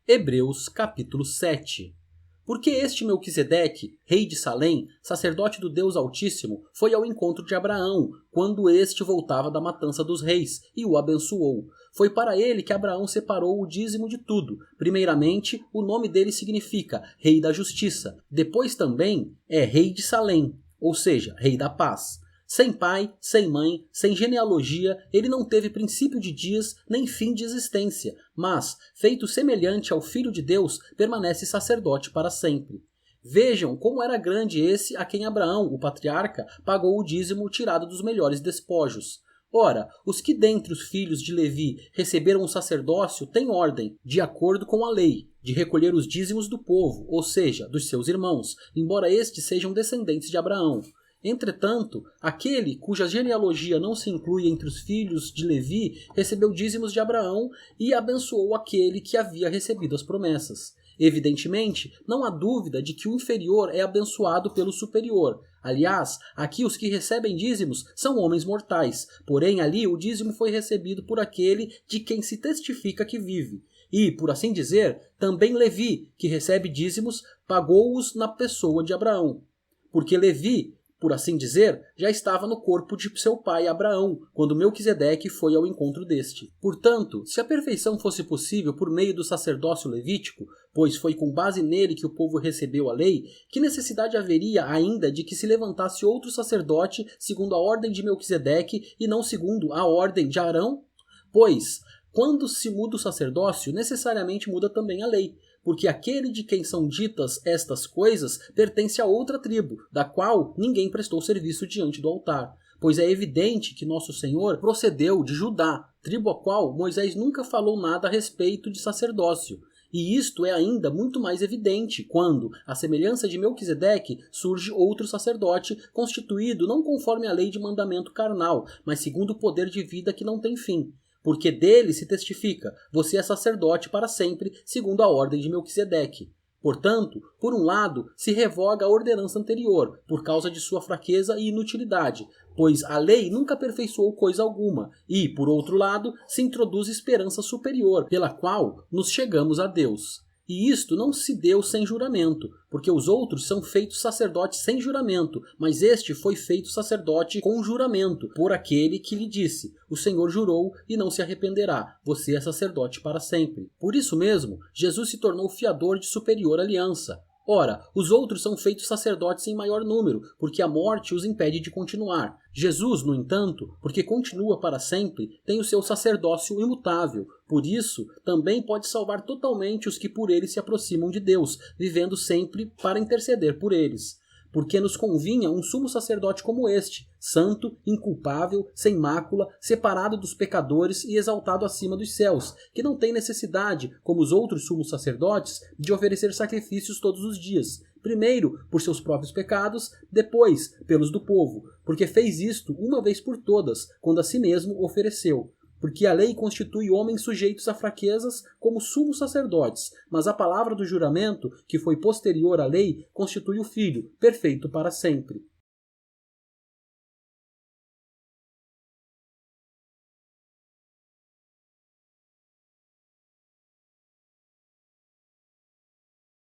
Hebreus capítulo 7. Porque este Melquisedeque, rei de Salém, sacerdote do Deus Altíssimo, foi ao encontro de Abraão, quando este voltava da matança dos reis, e o abençoou. Foi para ele que Abraão separou o dízimo de tudo. Primeiramente, o nome dele significa Rei da Justiça. Depois também é Rei de Salém, ou seja, Rei da Paz. Sem pai, sem mãe, sem genealogia, ele não teve princípio de dias, nem fim de existência, mas, feito semelhante ao Filho de Deus, permanece sacerdote para sempre. Vejam como era grande esse a quem Abraão, o patriarca, pagou o dízimo tirado dos melhores despojos. Ora, os que dentre os filhos de Levi receberam o sacerdócio têm ordem, de acordo com a lei, de recolher os dízimos do povo, ou seja, dos seus irmãos, embora estes sejam descendentes de Abraão. Entretanto, aquele cuja genealogia não se inclui entre os filhos de Levi recebeu dízimos de Abraão e abençoou aquele que havia recebido as promessas. Evidentemente, não há dúvida de que o inferior é abençoado pelo superior. Aliás, aqui os que recebem dízimos são homens mortais, porém ali o dízimo foi recebido por aquele de quem se testifica que vive. E, por assim dizer, também Levi, que recebe dízimos, pagou-os na pessoa de Abraão. Porque Levi, por assim dizer, já estava no corpo de seu pai Abraão, quando Melquisedeque foi ao encontro deste. Portanto, se a perfeição fosse possível por meio do sacerdócio levítico, pois foi com base nele que o povo recebeu a lei, que necessidade haveria ainda de que se levantasse outro sacerdote segundo a ordem de Melquisedeque e não segundo a ordem de Arão? Pois, quando se muda o sacerdócio, necessariamente muda também a lei, porque aquele de quem são ditas estas coisas pertence a outra tribo, da qual ninguém prestou serviço diante do altar. Pois é evidente que nosso Senhor procedeu de Judá, tribo a qual Moisés nunca falou nada a respeito de sacerdócio. E isto é ainda muito mais evidente quando, à semelhança de Melquisedeque, surge outro sacerdote, constituído não conforme a lei de mandamento carnal, mas segundo o poder de vida que não tem fim. Porque dele se testifica, você é sacerdote para sempre, segundo a ordem de Melquisedeque. Portanto, por um lado, se revoga a ordenança anterior, por causa de sua fraqueza e inutilidade, pois a lei nunca aperfeiçoou coisa alguma, e, por outro lado, se introduz esperança superior, pela qual nos chegamos a Deus. E isto não se deu sem juramento, porque os outros são feitos sacerdotes sem juramento, mas este foi feito sacerdote com juramento, por aquele que lhe disse, o Senhor jurou e não se arrependerá, você é sacerdote para sempre. Por isso mesmo, Jesus se tornou fiador de superior aliança. Ora, os outros são feitos sacerdotes em maior número, porque a morte os impede de continuar. Jesus, no entanto, porque continua para sempre, tem o seu sacerdócio imutável. Por isso, também pode salvar totalmente os que por ele se aproximam de Deus, vivendo sempre para interceder por eles. Porque nos convinha um sumo sacerdote como este, santo, inculpável, sem mácula, separado dos pecadores e exaltado acima dos céus, que não tem necessidade, como os outros sumos sacerdotes, de oferecer sacrifícios todos os dias, primeiro por seus próprios pecados, depois pelos do povo, porque fez isto uma vez por todas, quando a si mesmo ofereceu. Porque a lei constitui homens sujeitos a fraquezas como sumos sacerdotes, mas a palavra do juramento, que foi posterior à lei, constitui o Filho, perfeito para sempre.